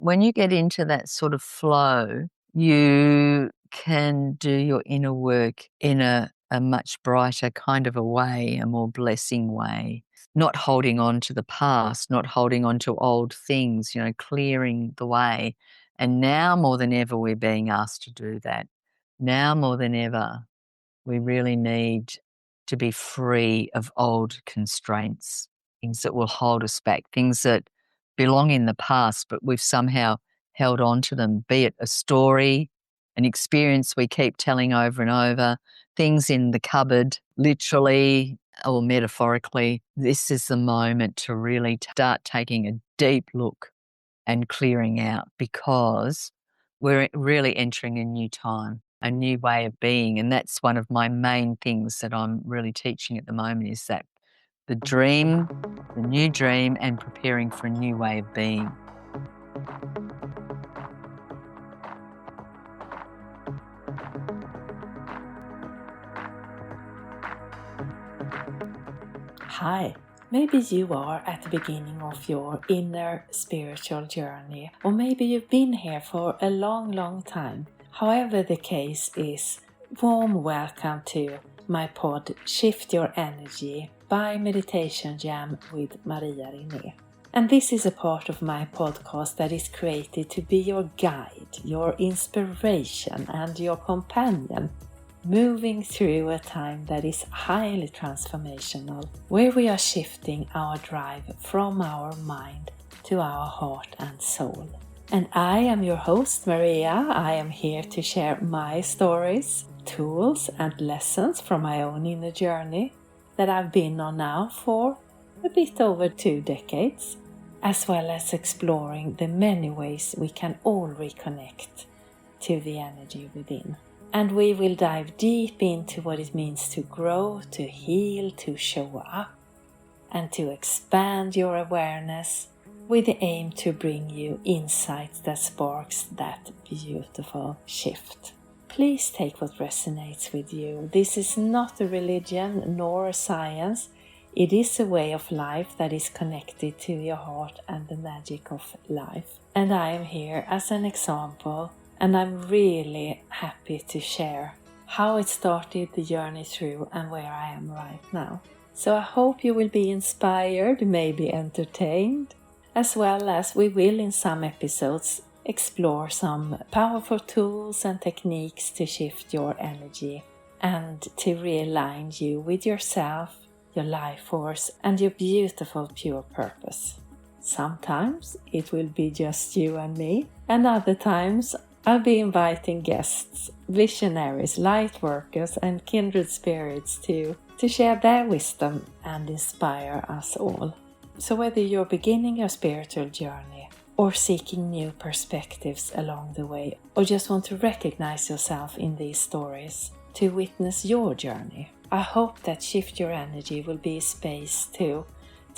When you get into that sort of flow, you can do your inner work in a much brighter kind of a way, a more blessing way, not holding on to the past, not holding on to old things, clearing the way. And now more than ever, we're being asked to do that. Now more than ever, we really need to be free of old constraints, things that will hold us back, things that belong in the past, but we've somehow held on to them, be it a story, an experience we keep telling over and over, things in the cupboard, literally or metaphorically. This is the moment to really start taking a deep look and clearing out, because we're really entering a new time, a new way of being. And that's one of my main things that I'm really teaching at the moment, is that the dream, the new dream, and preparing for a new way of being. Hi, maybe you are at the beginning of your inner spiritual journey, or maybe you've been here for a long time. However the case is, warm welcome to my pod Shift Your Energy by Meditation Jam with Maria Rinné. And this is a part of my podcast that is created to be your guide, your inspiration and your companion, moving through a time that is highly transformational, where we are shifting our drive from our mind to our heart and soul. And I am your host, Maria. I am here to share my stories, tools and lessons from my own inner journey that I've been on now for a bit over 2 decades, as well as exploring the many ways we can all reconnect to the energy within. And we will dive deep into what it means to grow, to heal, to show up, and to expand your awareness, with the aim to bring you insights that sparks that beautiful shift. Please take what resonates with you. This is not a religion nor a science. It is a way of life that is connected to your heart and the magic of life. And I am here as an example. And I'm really happy to share how it started, the journey through, and where I am right now. So I hope you will be inspired, maybe entertained, as well as we will in some episodes explore some powerful tools and techniques to shift your energy and to realign you with yourself, your life force, and your beautiful pure purpose. Sometimes it will be just you and me, and other times I'll be inviting guests, visionaries, light workers and kindred spirits to share their wisdom and inspire us all. So whether you're beginning your spiritual journey or seeking new perspectives along the way, or just want to recognize yourself in these stories to witness your journey, I hope that Shift Your Energy will be a space to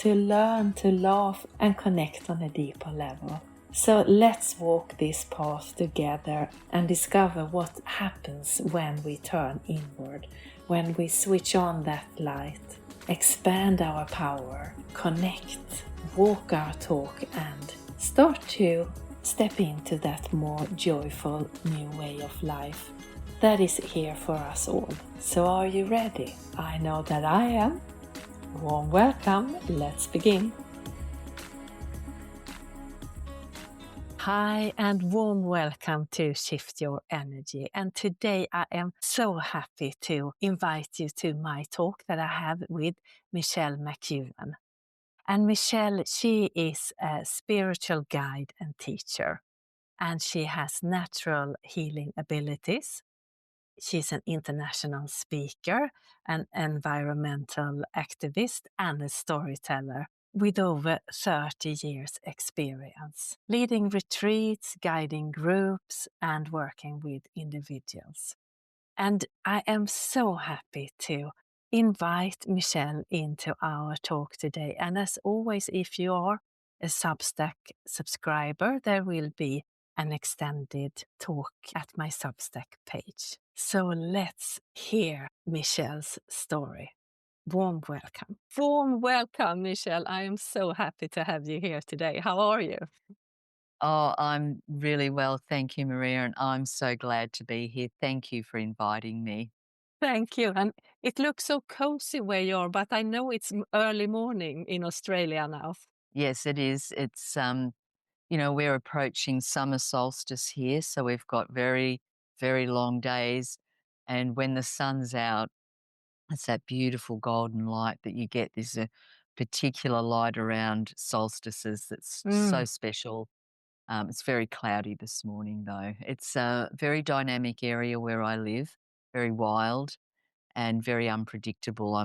learn, to laugh and connect on a deeper level. So let's walk this path together and discover what happens when we turn inward, when we switch on that light, expand our power, connect, walk our talk, and start to step into that more joyful new way of life that is here for us all. So are you ready? I know that I am. Warm welcome, let's begin. Hi and warm welcome to Shift Your Energy. And today I am so happy to invite you to my talk that I have with Michelle MacEwan. And Michelle, she is a spiritual guide and teacher, and she has natural healing abilities. She's an international speaker, an environmental activist, and a storyteller with over 30 years experience, leading retreats, guiding groups, and working with individuals. And I am so happy to invite Michelle into our talk today. And as always, if you are a Substack subscriber, there will be an extended talk at my Substack page. So let's hear Michelle's story. Warm welcome. Warm welcome, Michelle. I am so happy to have you here today. How are you? Oh, I'm really well, thank you, Maria, and I'm so glad to be here. Thank you for inviting me. Thank you. And it looks so cozy where you are, but I know it's early morning in Australia now. Yes, it is. We're approaching summer solstice here, so we've got very, very long days. And when the sun's out, it's that beautiful golden light that you get. There's a particular light around solstices that's so Mm. special. It's very cloudy this morning, though. It's a very dynamic area where I live, very wild and very unpredictable.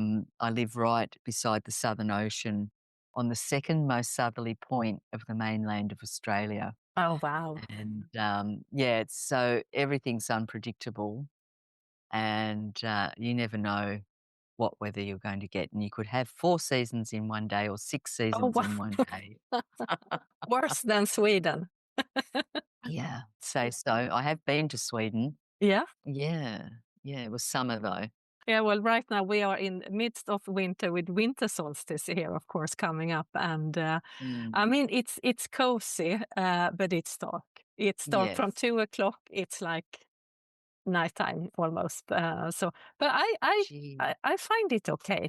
I live right beside the Southern Ocean on the second most southerly point of the mainland of Australia. Oh, wow. And yeah, it's so everything's unpredictable and you never know what weather you're going to get. And you could have 4 seasons in one day or six Oh, seasons in one wow. day. Worse than Sweden. Yeah, say so. I have been to Sweden. Yeah. Yeah. Yeah, it was summer though. Yeah, well, right now we are in the midst of winter with winter solstice here, of course, coming up. And I Mm. mean, it's cozy, but it's dark. It's dark from Yes. 2 o'clock. It's like nighttime almost. But Gee. I find it okay.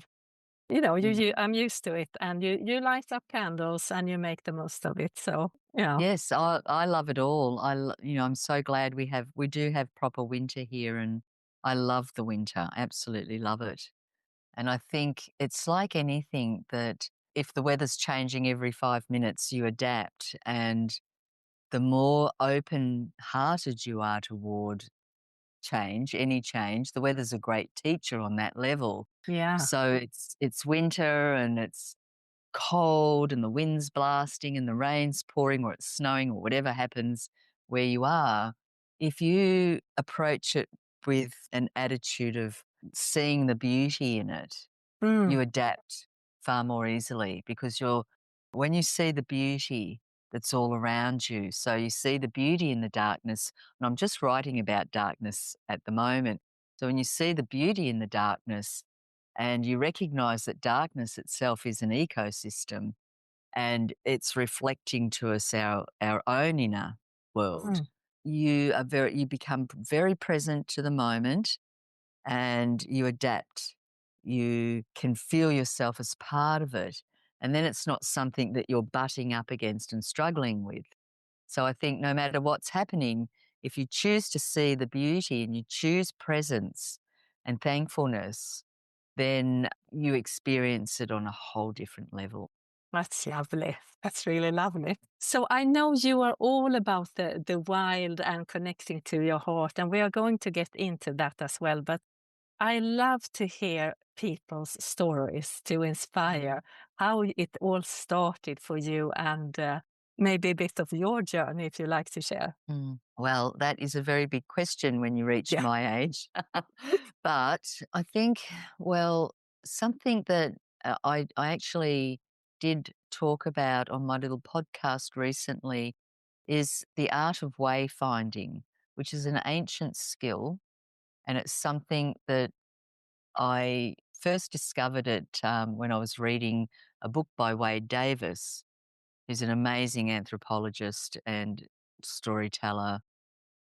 I'm used to it, and you light up candles and you make the most of it. So yeah, Yes, I love it all. I'm so glad we do have proper winter here, and I love the winter. Absolutely love it. And I think it's like anything that if the weather's changing every 5 minutes, you adapt, and the more open-hearted you are toward change, any change, the weather's a great teacher on that level. yeah. So it's winter and it's cold and the wind's blasting and the rain's pouring or it's snowing or whatever happens where you are, if you approach it with an attitude of seeing the beauty in it, Mm, you adapt far more easily because when you see the beauty that's all around you, so you see the beauty in the darkness, and I'm just writing about darkness at the moment. So when you see the beauty in the darkness and you recognize that darkness itself is an ecosystem and it's reflecting to us our own inner world, mm. you become very present to the moment and you adapt. You can feel yourself as part of it. And then it's not something that you're butting up against and struggling with. So I think no matter what's happening, if you choose to see the beauty and you choose presence and thankfulness, then you experience it on a whole different level. That's lovely. That's really lovely. So I know you are all about the wild and connecting to your heart, and we are going to get into that as well. But I love to hear people's stories to inspire how it all started for you, and maybe a bit of your journey if you like to share. Well, that is a very big question when you reach Yeah. my age. But I think, well, something that I actually did talk about on my little podcast recently is the art of wayfinding, which is an ancient skill. And it's something that I first discovered it when I was reading a book by Wade Davis, who's an amazing anthropologist and storyteller,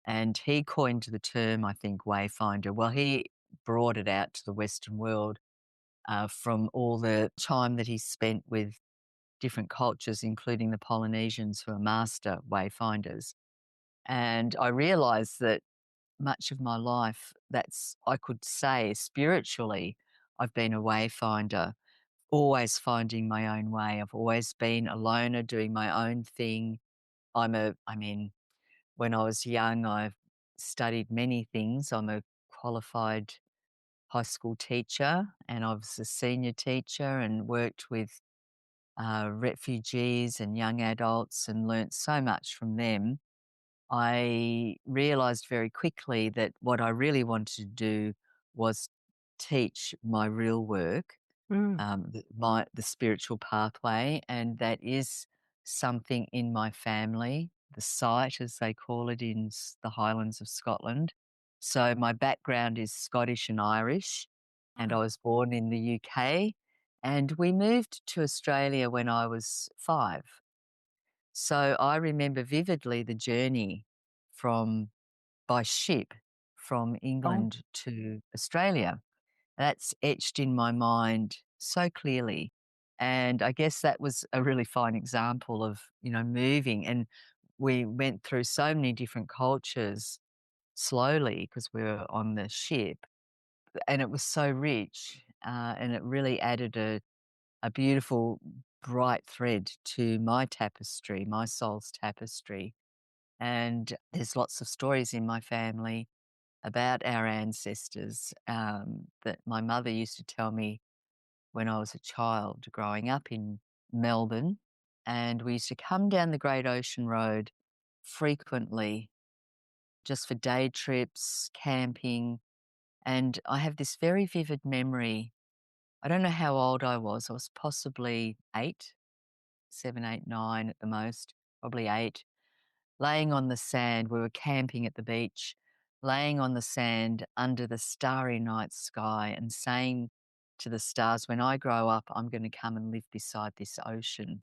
and he coined the term, I think, wayfinder. Well, he brought it out to the Western world from all the time that he spent with different cultures, including the Polynesians, who are master wayfinders. And I realized that much of my life, I could say spiritually, I've been a wayfinder, always finding my own way. I've always been a loner, doing my own thing. I mean, when I was young, I studied many things. I'm a qualified high school teacher, and I was a senior teacher and worked with refugees and young adults and learnt so much from them. I realized very quickly that what I really wanted to do was teach my real work, Mm, the spiritual pathway, and that is something in my family, the site, as they call it in the Highlands of Scotland. So my background is Scottish and Irish, and mm. I was born in the UK, and we moved to Australia when I was 5. So I remember vividly the journey from by ship from Oh, England to Australia. That's etched in my mind so clearly. And I guess that was a really fine example of, moving. And we went through so many different cultures slowly because we were on the ship. And it was so rich. And it really added a beautiful, bright thread to my tapestry, my soul's tapestry. And there's lots of stories in my family about our ancestors that my mother used to tell me when I was a child growing up in Melbourne. And we used to come down the Great Ocean Road frequently just for day trips, camping. And I have this very vivid memory. I don't know how old I was. I was possibly 8, 7, 8, 9 at the most, probably 8. Laying on the sand, we were camping at the beach, laying on the sand under the starry night sky and saying to the stars, "When I grow up, I'm gonna come and live beside this ocean."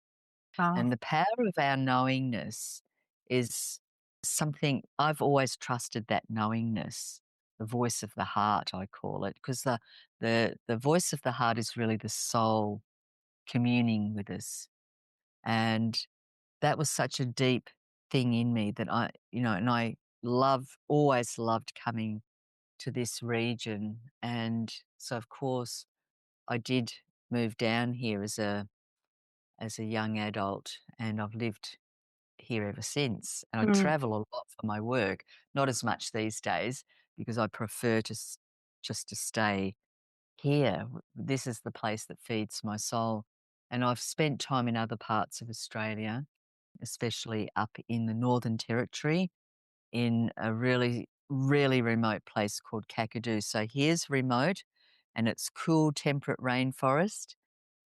wow. And the power of our knowingness is something I've always trusted, that knowingness, the voice of the heart, I call it, because the voice of the heart is really the soul communing with us. And that was such a deep thing in me that and I always loved coming to this region. And so, of course, I did move down here as a young adult, and I've lived here ever since. And I Mm, travel a lot for my work, not as much these days because I prefer just to stay here. This is the place that feeds my soul. And I've spent time in other parts of Australia, especially up in the Northern Territory, in a really, really remote place called Kakadu. So here's remote, and it's cool, temperate rainforest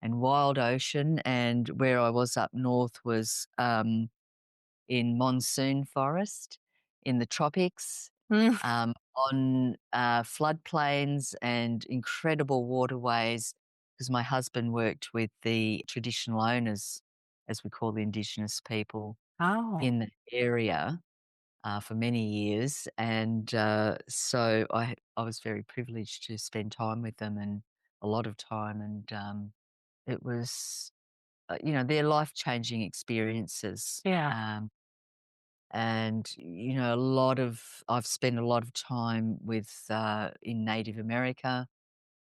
and wild ocean. And where I was up north was in monsoon forest in the tropics, mm. on floodplains and incredible waterways. Because my husband worked with the traditional owners, as we call the Indigenous people Oh, in the area for many years, and so I was very privileged to spend time with them, and a lot of time, and it was they're life changing experiences. yeah, And a lot of I've spent a lot of time with in Native America.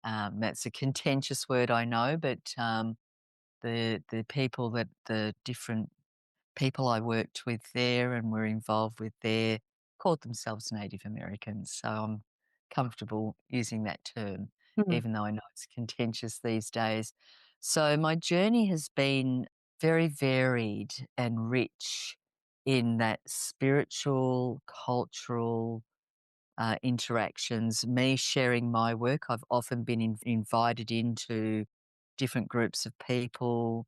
That's a contentious word, I know, but the different people I worked with there and were involved with there called themselves Native Americans. So I'm comfortable using that term, mm, even though I know it's contentious these days. So my journey has been very varied and rich in that spiritual, cultural interactions, me sharing my work. I've often been invited into different groups of people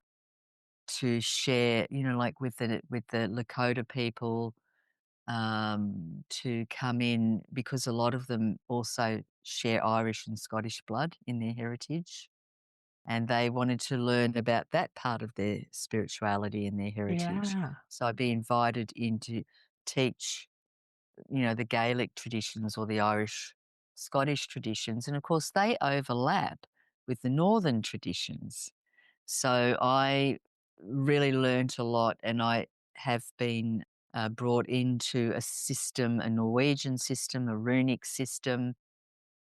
to share, like with the Lakota people, to come in because a lot of them also share Irish and Scottish blood in their heritage, and they wanted to learn about that part of their spirituality and their heritage. yeah, So I'd be invited in to teach, the Gaelic traditions or the Irish Scottish traditions, and of course they overlap with the Northern traditions. So I really learnt a lot, and I have been brought into a system, a Norwegian system, a runic system,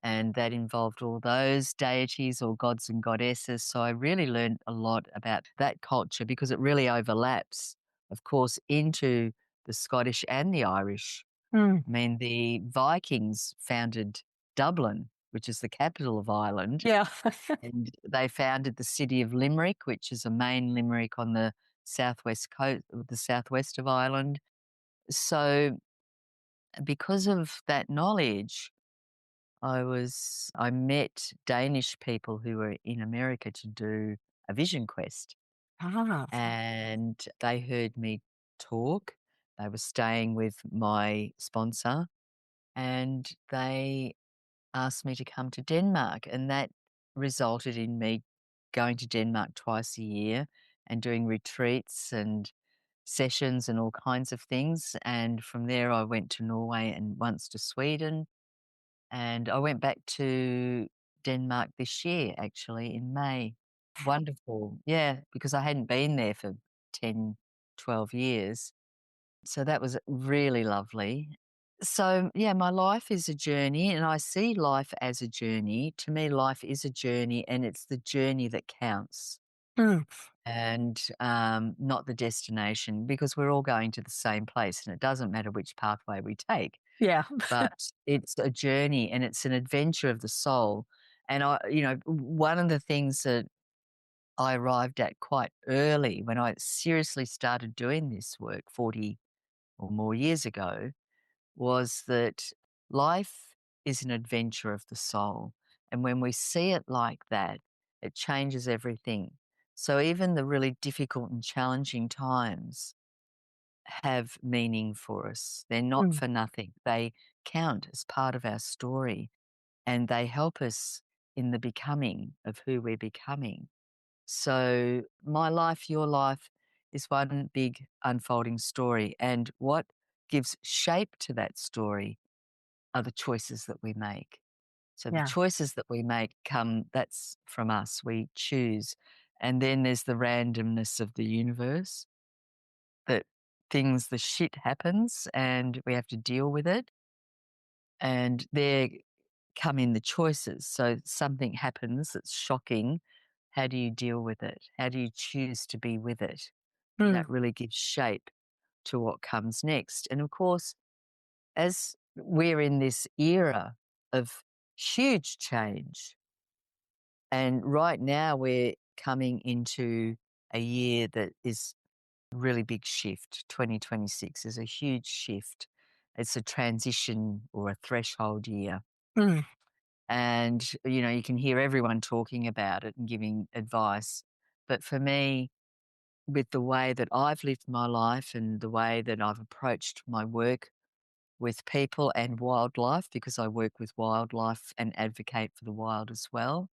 and that involved all those deities or gods and goddesses. So I really learned a lot about that culture because it really overlaps, of course, into the Scottish and the Irish. mm, I mean, the Vikings founded Dublin, which is the capital of Ireland, yeah. and they founded the city of Limerick, which is a main limerick on the southwest coast, the southwest of Ireland. So, because of that knowledge, I met Danish people who were in America to do a vision quest, Ah, and they heard me talk. They were staying with my sponsor, and they asked me to come to Denmark, and that resulted in me going to Denmark twice a year and doing retreats and sessions and all kinds of things. And from there, I went to Norway and once to Sweden. And I went back to Denmark this year, actually, in May. Wonderful. Yeah, because I hadn't been there for 10, 12 years. So that was really lovely. So, yeah, my life is a journey, and I see life as a journey. To me, life is a journey, and it's the journey that counts, Mm. and not the destination, because we're all going to the same place, and it doesn't matter which pathway we take. Yeah. But it's a journey, and it's an adventure of the soul. And one of the things that I arrived at quite early when I seriously started doing this work 40 or more years ago was that life is an adventure of the soul. And when we see it like that, it changes everything. So even the really difficult and challenging times have meaning for us. They're not Mm. for nothing. They count as part of our story, and they help us in the becoming of who we're becoming. So my life, your life is one big unfolding story. And what gives shape to that story are the choices that we make. So the Yeah. choices that we make that's from us. We choose. And then there's the randomness of the universe that the shit happens and we have to deal with it. And there come in the choices. So something happens that's shocking. How do you deal with it? How do you choose to be with it? And Mm. that really gives shape to what comes next. And of course, as we're in this era of huge change, and right now we're coming into a year that is really big shift. 2026 is a huge shift. It's a transition or a threshold year. Mm. And, you can hear everyone talking about it and giving advice. But for me, with the way that I've lived my life and the way that I've approached my work with people and wildlife, because I work with wildlife and advocate for the wild as well,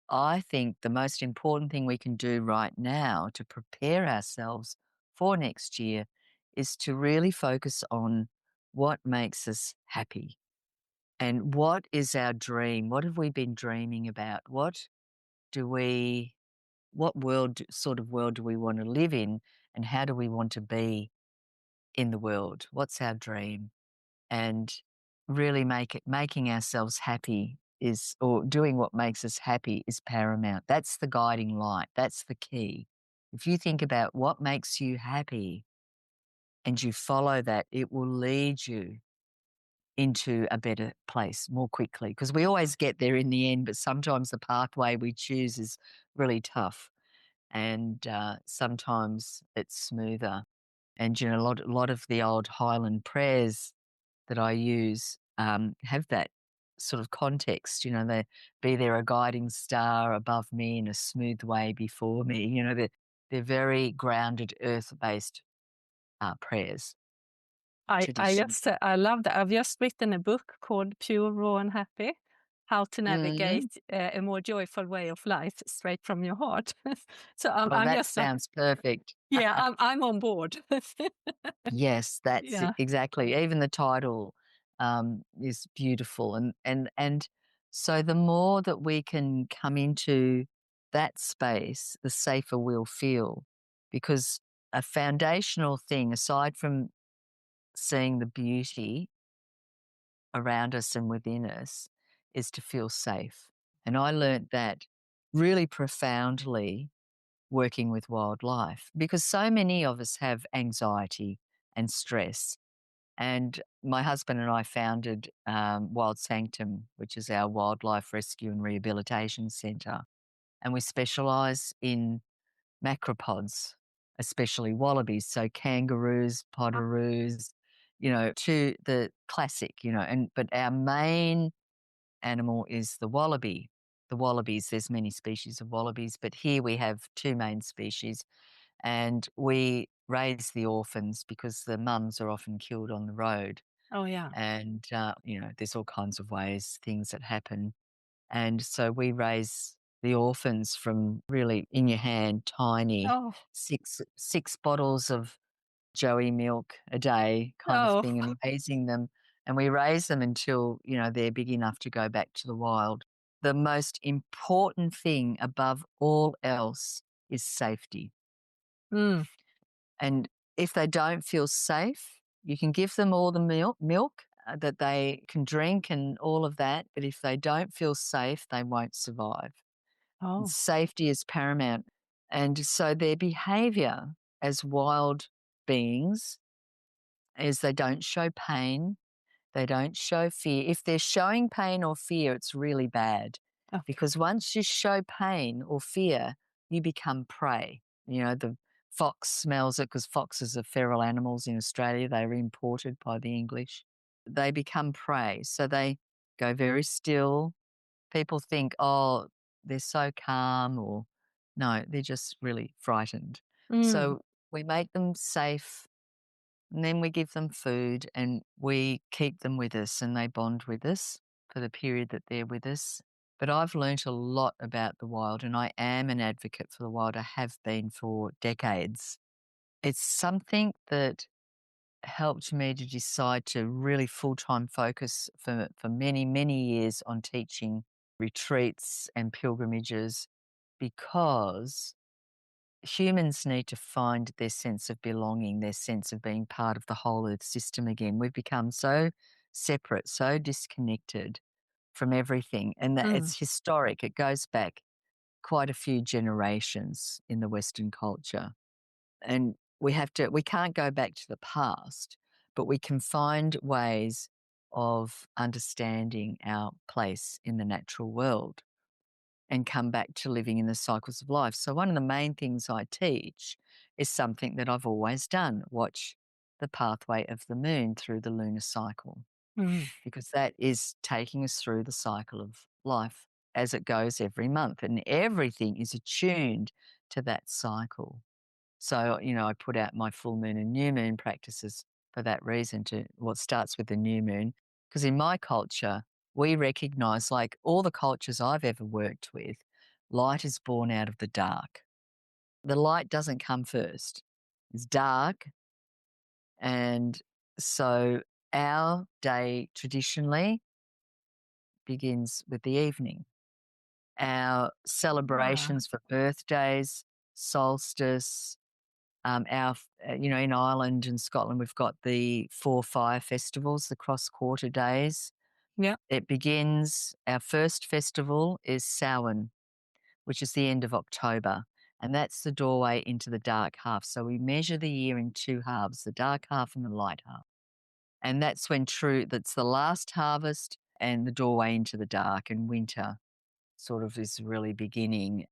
I think the most important thing we can do right now to prepare ourselves for next year is to really focus on what makes us happy and what is our dream. What have we been dreaming about? Do we, what sort of world do we want to live in, and how do we want to be in the world? What's our dream? And really making ourselves happy or doing what makes us happy is paramount. That's the guiding light. That's the key. If you think about what makes you happy and you follow that, it will lead you into a better place more quickly, because we always get there in the end, but sometimes the pathway we choose is really tough, and sometimes it's smoother. And a lot of the old Highland prayers that I use have that sort of context. They be there a guiding star above me in a smooth way before me. They're very grounded, earth-based prayers, traditions. I love that. I've just written a book called Pure, Raw and Happy: How to Mhm. Navigate a More Joyful Way of Life Straight from Your Heart. So Well, I'm that just, sounds perfect. yeah, I'm on board. Yes, that's it, Yeah. exactly. Even the title is beautiful, and so the more that we can come into that space, the safer we'll feel, because a foundational thing, aside from seeing the beauty around us and within us, is to feel safe. And I learnt that really profoundly working with wildlife, because so many of us have anxiety and stress. And my husband and I founded Wild Sanctum, which is our wildlife rescue and rehabilitation centre. And we specialise in macropods, especially wallabies, so kangaroos, podaroos, to the classic, but our main animal is the wallaby. The wallabies, there's many species of wallabies, but here we have two main species, and we raise the orphans because the mums are often killed on the road. Oh, yeah. And, there's all kinds of ways, things that happen. And so we raise the orphans from really in your hand, tiny, Oh, six bottles of joey milk a day kind of Oh. thing and raising them. And we raise them until, they're big enough to go back to the wild. The most important thing above all else is safety. Mm. And if they don't feel safe, you can give them all the milk that they can drink and all of that. But if they don't feel safe, they won't survive. And Oh. safety is paramount. And so their behavior as wild beings is they don't show pain, they don't show fear. If they're showing pain or fear, it's really bad Okay. because once you show pain or fear, you become prey. The fox smells it because foxes are feral animals in Australia. They were imported by the English. They become prey. So they go very still. People think, oh, they're so calm, or no, they're just really frightened. Mm. So we make them safe and then we give them food and we keep them with us and they bond with us for the period that they're with us. But I've learnt a lot about the wild and I am an advocate for the wild. I have been for decades. It's something that helped me to decide to really full-time focus for many, many years on teaching retreats and pilgrimages because humans need to find their sense of belonging, their sense of being part of the whole earth system again. We've become so separate, so disconnected from everything. And that Mm. it's historic. It goes back quite a few generations in the Western culture. And we can't go back to the past, but we can find ways of understanding our place in the natural world and come back to living in the cycles of life. So, one of the main things I teach is something that I've always done: watch the pathway of the moon through the lunar cycle, Mm. because that is taking us through the cycle of life as it goes every month, and everything is attuned to that cycle. So, I put out my full moon and new moon practices for that reason to what starts with the new moon. Because in my culture, we recognize, like all the cultures I've ever worked with, light is born out of the dark. The light doesn't come first, it's dark. And so our day traditionally begins with the evening. Our Ah. celebrations for birthdays, solstice, in Ireland and Scotland, we've got the 4 fire festivals, the cross-quarter days. Yeah. It begins our first festival is Samhain, which is the end of October, and that's the doorway into the dark half. So we measure the year in 2 halves, the dark half and the light half. And that's the last harvest and the doorway into the dark, and winter sort of is really beginning,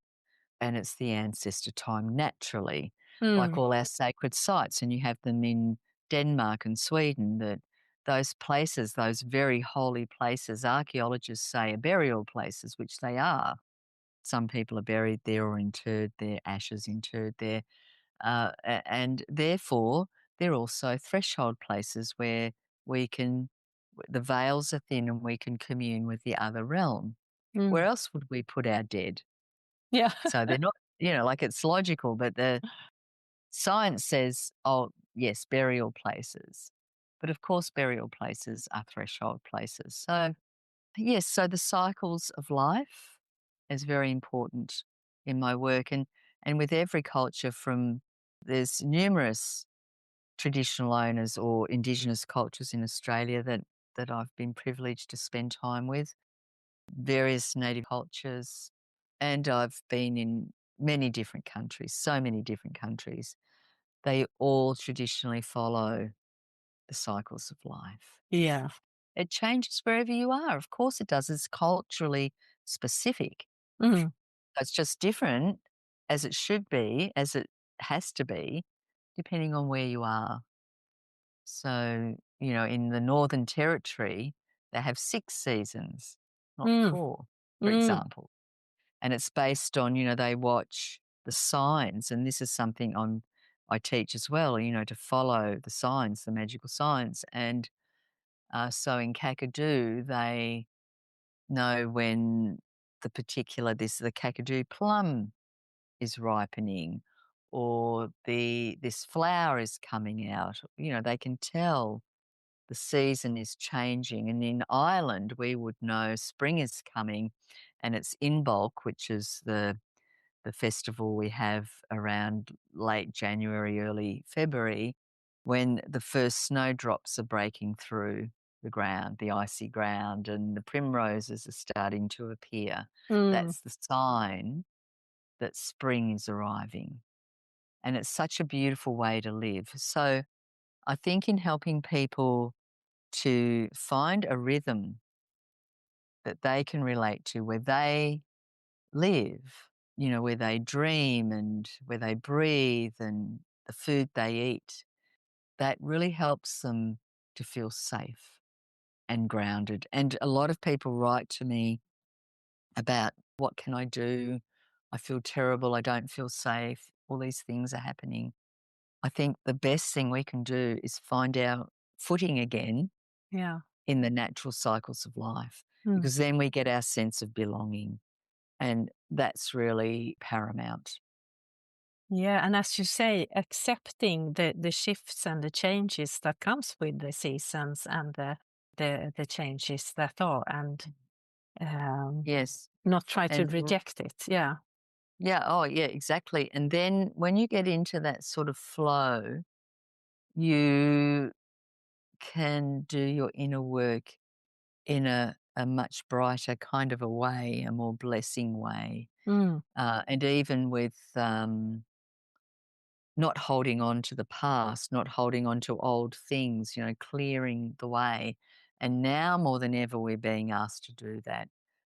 and it's the ancestor time naturally, like Mm. all our sacred sites. And you have them in Denmark and Sweden, that those places, those very holy places, archaeologists say are burial places, which they are. Some people are buried there or interred, their ashes interred there. And therefore, they're also threshold places where the veils are thin and we can commune with the other realm. Where Mm. else would we put our dead? Yeah. So they're not, like it's logical, but the science says, oh, yes, burial places. But of course, burial places are threshold places. So, yes, so the cycles of life is very important in my work. And with every culture, there's numerous traditional owners or Indigenous cultures in Australia that I've been privileged to spend time with, various native cultures, and I've been in many different countries, so many different countries. They all traditionally follow the cycles of life. Yeah. It changes wherever you are. Of course it does. It's culturally specific. Mm. It's just different, as it should be, as it has to be, depending on where you are. So, in the Northern Territory, they have 6 seasons, not Mm. 4, for Mm. example. And it's based on, they watch the signs, and this is something I teach as well, to follow the signs, the magical signs. And so in Kakadu, they know when the Kakadu plum is ripening, or this flower is coming out. You know, they can tell the season is changing. And in Ireland, we would know spring is coming, and it's in bulk, which is the festival we have around late January, early February, when the first snowdrops are breaking through the ground, the icy ground, and the primroses are starting to appear. Mm. That's the sign that spring is arriving. And it's such a beautiful way to live. So I think in helping people to find a rhythm that they can relate to where they live, you know, where they dream and where they breathe and the food they eat, that really helps them to feel safe and grounded. And a lot of people write to me about what can I do? I feel terrible. I don't feel safe. All these things are happening. I think the best thing we can do is find our footing again Yeah. in the natural cycles of life, Mm. because then we get our sense of belonging. And that's really paramount. Yeah, and as you say, accepting the shifts and the changes that comes with the seasons and the changes that are, and Yes. not try to And reject it. Yeah. yeah, oh, yeah, exactly. And then when you get into that sort of flow, you can do your inner work in a much brighter kind of a way, a more blessing way. Mm. And even with not holding on to the past, not holding on to old things, you know, clearing the way. And now more than ever, we're being asked to do that.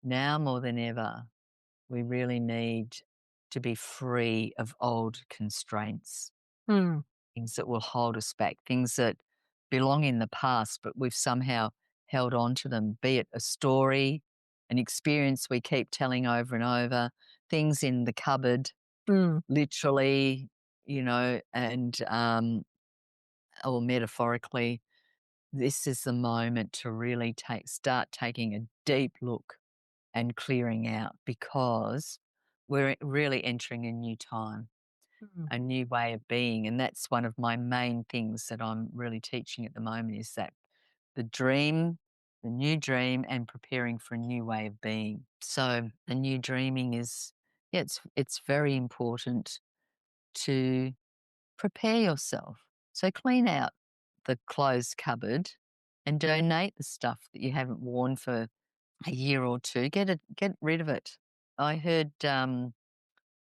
Now more than ever, we really need to be free of old constraints, Mm. things that will hold us back, things that belong in the past, but we've somehow held on to them, be it a story, an experience we keep telling over and over, things in the cupboard, Mm. literally, you know, and or metaphorically. This is the moment to really start taking a deep look and clearing out, because we're really entering a new time, Mm. a new way of being. And that's one of my main things that I'm really teaching at the moment, is that the dream, the new dream, and preparing for a new way of being. So the new dreaming is, yeah, it's very important to prepare yourself. So clean out the clothes cupboard and donate the stuff that you haven't worn for a year or two. Get rid of it. I heard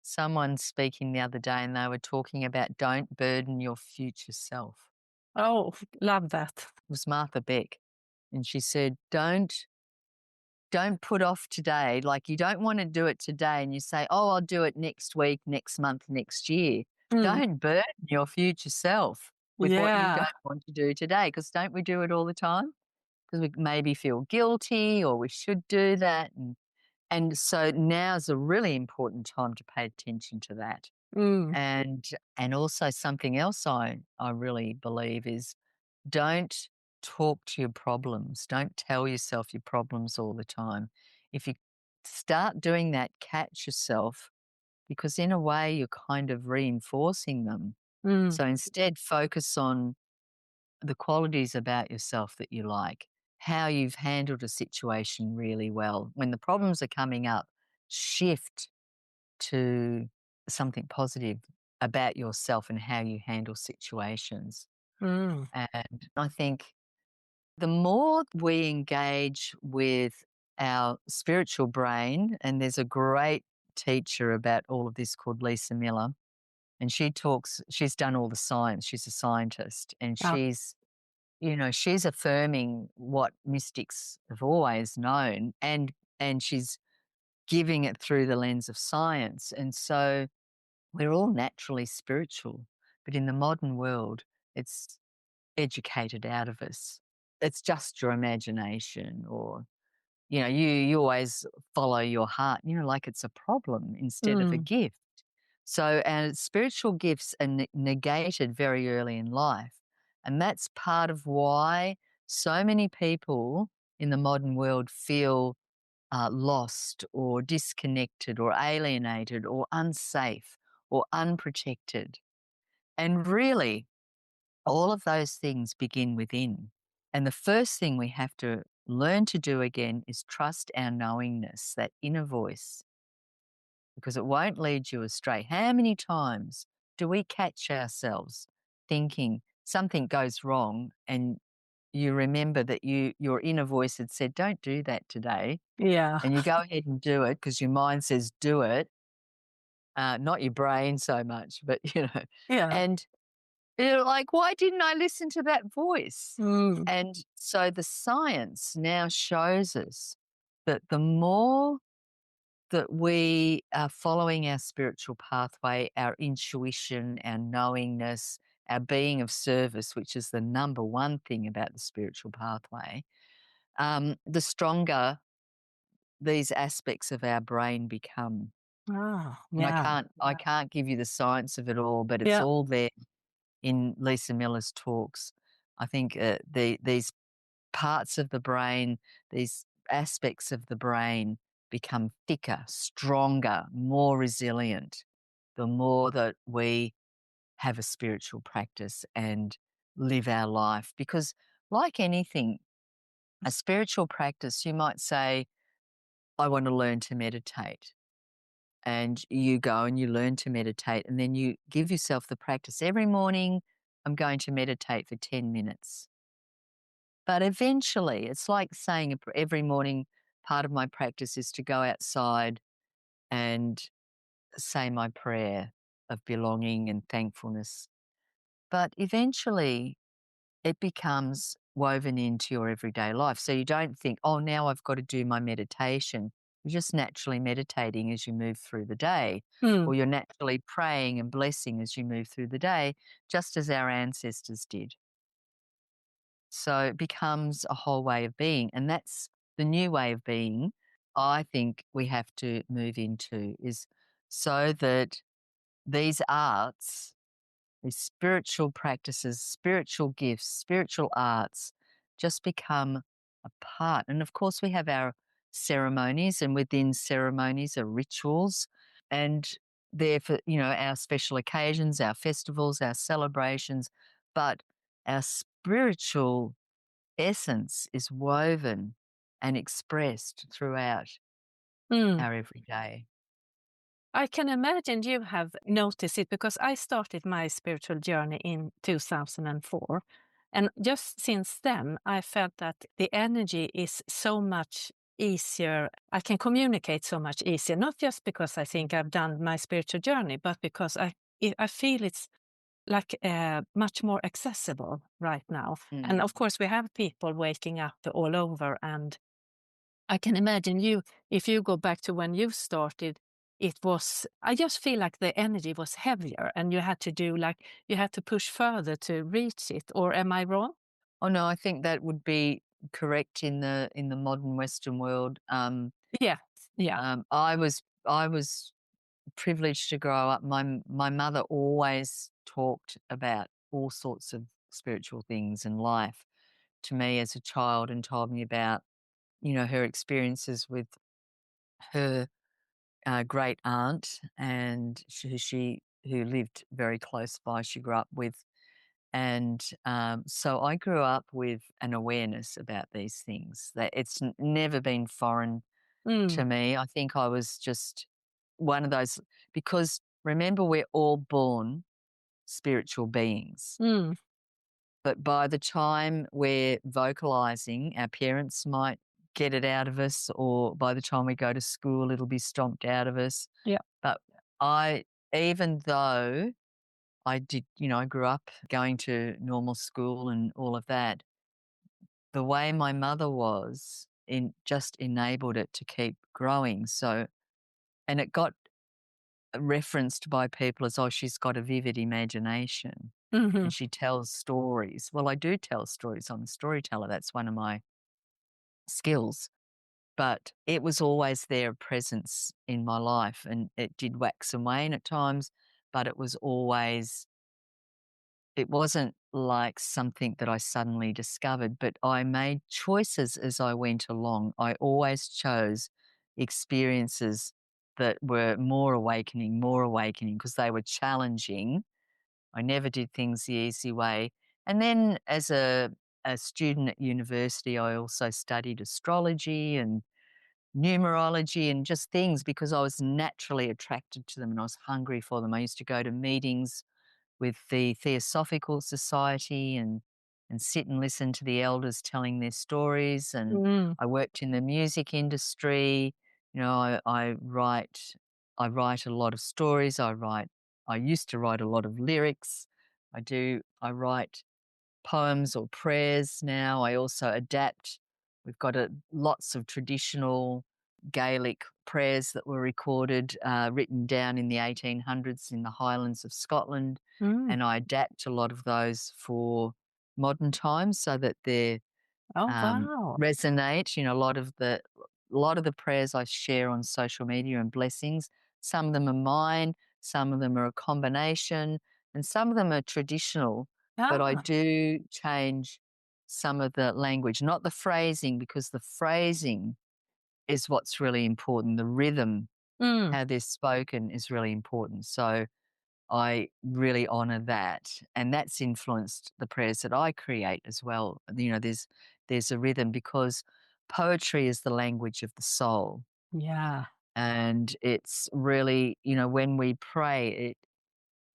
someone speaking the other day, and they were talking about don't burden your future self. Oh, love that. It was Martha Beck, and she said don't put off today. Like, you don't want to do it today, and you say, oh, I'll do it next week, next month, next year. Mm. Don't burden your future self with what you Yeah. don't want to do today, because don't we do it all the time? Because we maybe feel guilty or we should do that. And so now's a really important time to pay attention to that. Mm. And also something else I really believe is, don't talk to your problems. Don't tell yourself your problems all the time. If you start doing that, catch yourself, because in a way you're kind of reinforcing them. Mm. So instead, focus on the qualities about yourself that you like, how you've handled a situation really well. When the problems are coming up, shift to something positive about yourself and how you handle situations. Mm. And I think the more we engage with our spiritual brain, and there's a great teacher about all of this called Lisa Miller, and she's done all the science, she's a scientist, and Yeah. she's affirming what mystics have always known, and she's giving it through the lens of science. And so we're all naturally spiritual, but in the modern world, it's educated out of us. It's just your imagination, or, you always follow your heart, like it's a problem instead of a Mm. gift. So our spiritual gifts are negated very early in life. And that's part of why so many people in the modern world feel lost or disconnected or alienated or unsafe or unprotected. And really, all of those things begin within. And the first thing we have to learn to do again is trust our knowingness, that inner voice, because it won't lead you astray. How many times do we catch ourselves thinking something goes wrong and you remember that your inner voice had said, "Don't do that today," Yeah. and you go ahead and do it because your mind says, "Do it," not your brain so much, but, Yeah. and you're like, "Why didn't I listen to that voice?" Mm. And so the science now shows us that the more that we are following our spiritual pathway, our intuition, our knowingness, our being of service, which is the number one thing about the spiritual pathway, the stronger these aspects of our brain become. Ah, And I yeah. can't I can't give you the science of it all, but it's Yeah. all there in Lisa Miller's talks. I think these parts of the brain, these aspects of the brain become thicker, stronger, more resilient the more that we have a spiritual practice and live our life. Because, like anything, a spiritual practice, you might say, "I want to learn to meditate." And you go and you learn to meditate, and then you give yourself the practice every morning. I'm going to meditate for 10 minutes. But eventually, it's like saying every morning, part of my practice is to go outside and say my prayer of belonging and thankfulness. But eventually, it becomes woven into your everyday life. So you don't think, "Oh, now I've got to do my meditation." You're just naturally meditating as you move through the day, Mm. or you're naturally praying and blessing as you move through the day, just as our ancestors did. So it becomes a whole way of being. And that's the new way of being I think we have to move into, is so that these arts, these spiritual practices, spiritual gifts, spiritual arts just become a part. And of course, we have our ceremonies, and within ceremonies are rituals, and they're for, our special occasions, our festivals, our celebrations. But our spiritual essence is woven and expressed throughout Mm. our everyday. I can imagine you have noticed it because I started my spiritual journey in 2004. And just since then, I felt that the energy is so much easier. I can communicate so much easier, not just because I think I've done my spiritual journey, but because I feel it's like much more accessible right now. And Mm. of course, we have people waking up all over, and I can imagine you, if you go back to when you started, I just feel like the energy was heavier and you had to push further to reach it. Or am I wrong? Oh no, I think that would be correct in the modern Western world. Yeah. Yeah. I was privileged to grow up. My mother always talked about all sorts of spiritual things in life to me as a child, and told me about her experiences with her great aunt, and who lived very close by. She grew up with, and so I grew up with an awareness about these things. That it's never been foreign Mm. to me. I think I was just one of those, because remember, we're all born spiritual beings. Mm. But by the time we're vocalizing, our parents might get it out of us, or by the time we go to school, it'll be stomped out of us. Yeah. But even though I grew up going to normal school and all of that, the way my mother was just enabled it to keep growing. So, and it got referenced by people as, "Oh, she's got a vivid imagination Hmm. and she tells stories." Well, I do tell stories. I'm a storyteller. That's one of my skills. But it was always there, a presence in my life, and it did wax and wane at times, but it wasn't like something that I suddenly discovered, but I made choices as I went along. I always chose experiences that were more awakening because they were challenging. I never did things the easy way. And then as a student at university, I also studied astrology and numerology and just things because I was naturally attracted to them and I was hungry for them. I used to go to meetings with the Theosophical Society and sit and listen to the elders telling their stories. And Mm. I worked in the music industry. You know, I write a lot of stories. I used to write a lot of lyrics. I write poems or prayers now. I also adapt. We've got lots of traditional Gaelic prayers that were recorded, written down in the 1800s in the Highlands of Scotland, Mm. and I adapt a lot of those for modern times so that they're Oh, wow. resonate. You know, a lot of the prayers I share on social media and blessings. Some of them are mine, some of them are a combination, and some of them are traditional. But I Ah. do change some of the language, not the phrasing, because the phrasing is what's really important. The rhythm, Mm. how they're spoken, is really important. So I really honor that, and that's influenced the prayers that I create as well. You know, there's a rhythm because poetry is the language of the soul, Yeah. and it's really, you know, when we pray,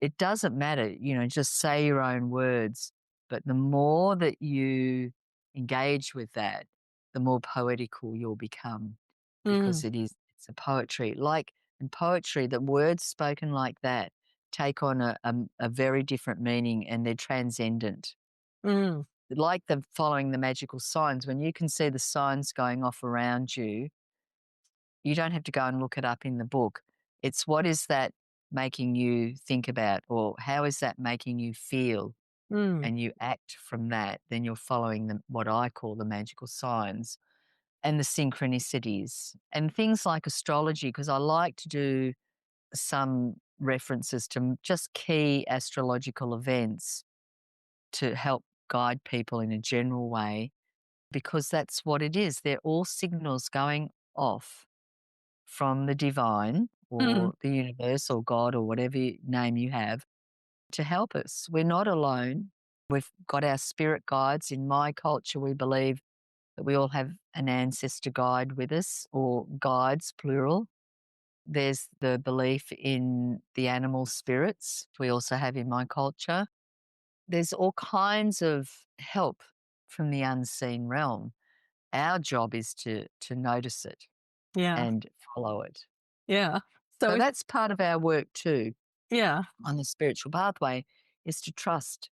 it doesn't matter, you know, just say your own words, but the more that you engage with that, the more poetical you'll become because Mm. it's a poetry. Like in poetry, the words spoken like that take on a very different meaning and they're transcendent. Mm. Like the following the magical signs, when you can see the signs going off around you, you don't have to go and look it up in the book. It's what is that making you think about, or how is that making you feel? Mm. And you act from that, then you're following what I call the magical signs and the synchronicities and things like astrology, because I like to do some references to just key astrological events to help guide people in a general way, because that's what it is. They're all signals going off from the divine Mm. or the universe or God or whatever name you have to help us. We're not alone. We've got our spirit guides. In my culture, we believe that we all have an ancestor guide with us, or guides, plural. There's the belief in the animal spirits, we also have in my culture. There's all kinds of help from the unseen realm. Our job is to notice it Yeah. and follow it. Yeah. So So it's, that's part of our work too yeah. on the spiritual pathway, is to trust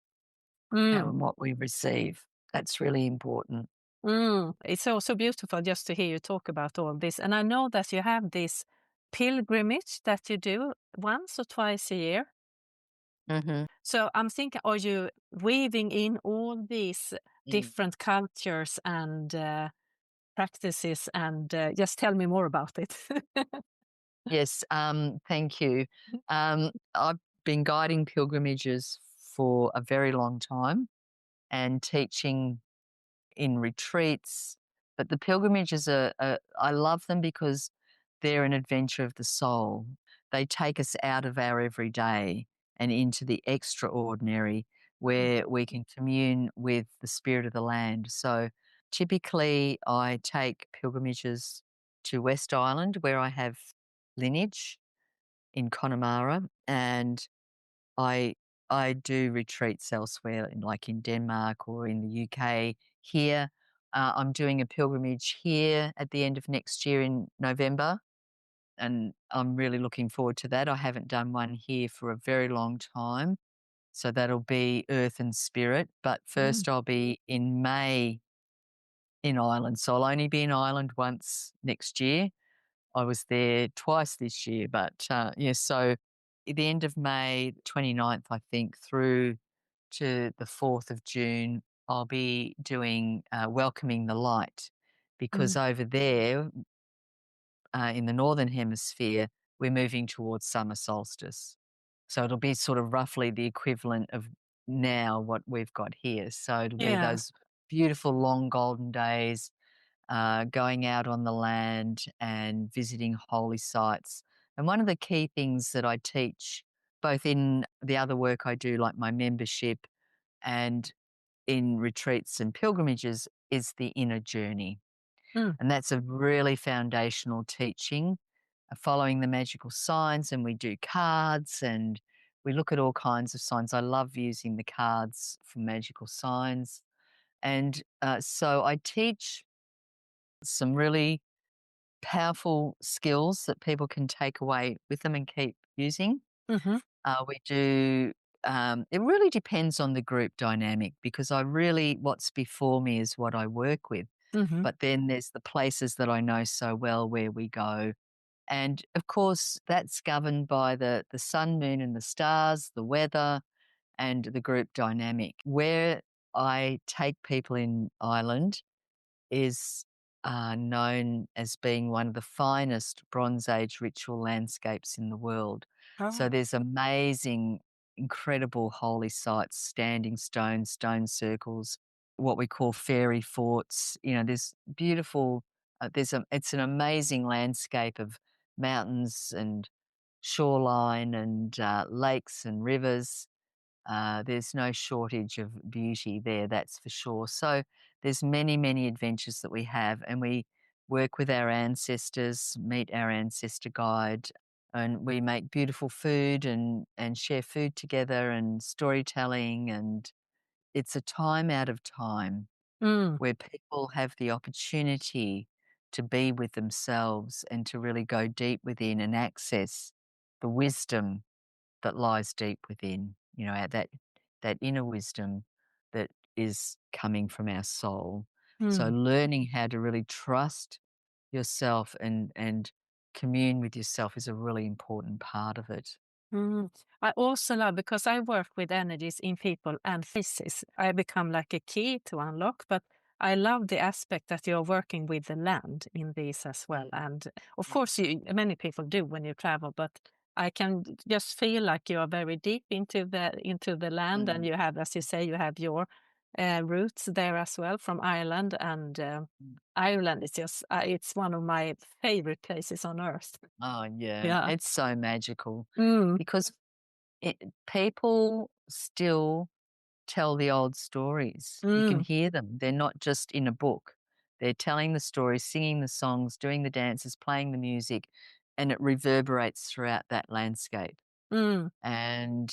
how Mm. and what we receive. That's really important. Mm. It's so beautiful just to hear you talk about all this. And I know that you have this pilgrimage that you do once or twice a year. Mhm. So I'm thinking, are you weaving in all these Mm. different cultures and practices? And just tell me more about it. Yes, thank you. I've been guiding pilgrimages for a very long time and teaching in retreats, but the pilgrimages I love them because they're an adventure of the soul. They take us out of our everyday and into the extraordinary where we can commune with the spirit of the land. So typically, I take pilgrimages to West Island where I have lineage in Connemara, and I I do retreats elsewhere, like in Denmark or in the UK. Here, I'm doing a pilgrimage here at the end of next year in November, and I'm really looking forward to that. I haven't done one here for a very long time, so that'll be Earth and Spirit. But Mm. first, I'll be in May in Ireland, so I'll only be in Ireland once next year. I was there twice this year, but, yeah, so at the end of May, 29th, I think, through to the 4th of June, I'll be doing, Welcoming the Light, because Mm. over there, in the Northern Hemisphere, we're moving towards summer solstice. So it'll be sort of roughly the equivalent of now what we've got here. So it'll be Yeah. those beautiful long golden days, going out on the land and visiting holy sites. And one of the key things that I teach, both in the other work I do, like my membership and in retreats and pilgrimages, is the inner journey. Mm. And that's a really foundational teaching, following the magical signs. And we do cards and we look at all kinds of signs. I love using the cards for magical signs. And so I teach some really powerful skills that people can take away with them and keep using. Mm-hmm. We do, it really depends on the group dynamic, because what's before me is what I work with. Mm-hmm. But then there's the places that I know so well where we go. And of course, that's governed by the sun, moon, and the stars, the weather, and the group dynamic. Where I take people in Ireland is known as being one of the finest Bronze Age ritual landscapes in the world. So Oh. there's amazing, incredible holy sites, standing stones, stone circles, what we call fairy forts. You know, there's beautiful. It's an amazing landscape of mountains and shoreline and lakes and rivers. There's no shortage of beauty there, that's for sure. So there's many, many adventures that we have, and we work with our ancestors, meet our ancestor guide, and we make beautiful food and share food together and storytelling. And it's a time out of time Mm. where people have the opportunity to be with themselves and to really go deep within and access the wisdom that lies deep within, that inner wisdom that is coming from our soul. So Mm. learning how to really trust yourself and commune with yourself is a really important part of it. Mm. I also love, because I work with energies in people and faces, I become like a key to unlock, but I love the aspect that you're working with the land in these as well. And of course, many people do when you travel, but I can just feel like you are very deep into the land, and Mm, you have, as you say, you have your roots there as well from Ireland, and mm. Ireland is just it's one of my favorite places on earth. Oh, yeah, Yeah. it's so magical Mm. because people still tell the old stories. You can Mm. hear them. They're not just in a book. They're telling the stories, singing the songs, doing the dances, playing the music, and it reverberates throughout that landscape. Mm. And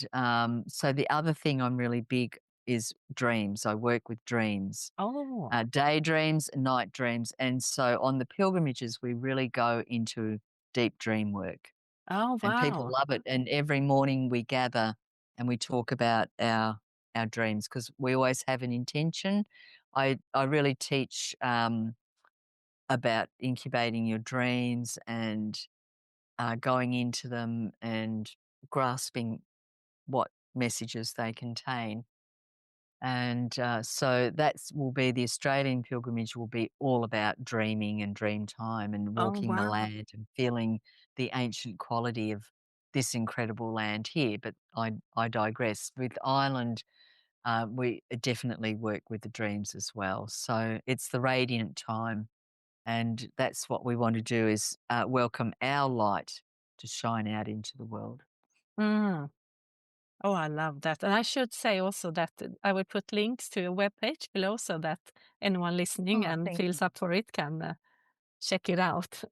so the other thing I'm really big is dreams. I work with dreams, Oh. daydreams, night dreams. And so on the pilgrimages, we really go into deep dream work. Oh, And people wow. love it, and every morning we gather and we talk about our dreams, because we always have an intention. I really teach about incubating your dreams and going into them and grasping what messages they contain. And so that's will be the Australian pilgrimage will be all about dreaming and dream time and Oh, walking the wow. land and feeling the ancient quality of this incredible land here. But I digress. With Ireland, we definitely work with the dreams as well. So it's the radiant time, and that's what we want to do, is welcome our light to shine out into the world. Mm. Oh, I love that. And I should say also that I will put links to your webpage below so that anyone listening Oh, and thank you. feels up for it can check it out.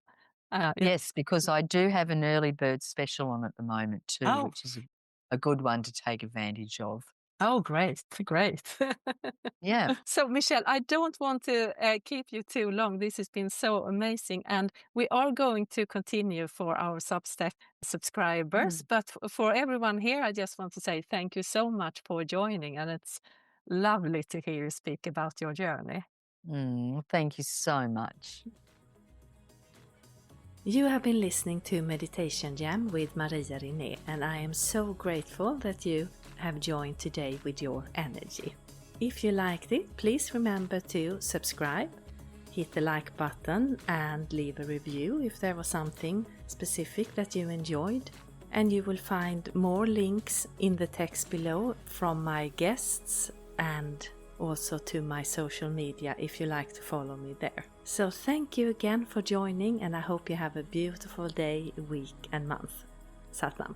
Yeah. Yes, because I do have an early bird special on at the moment too, Oh, which is a good one to take advantage of. oh, great, great. Yeah. So, Michelle, I don't want to keep you too long. This has been so amazing. And we are going to continue for our Substack subscribers. Mm. But for everyone here, I just want to say thank you so much for joining. And it's lovely to hear you speak about your journey. Thank you so much. You have been listening to Meditation Jam with Maria Rinné, and I am so grateful that you have joined today with your energy. If you liked it, please remember to subscribe, hit the like button, and leave a review if there was something specific that you enjoyed. And you will find more links in the text below from my guests and also to my social media if you like to follow me there. So thank you again for joining, and I hope you have a beautiful day, week and month. Satnam.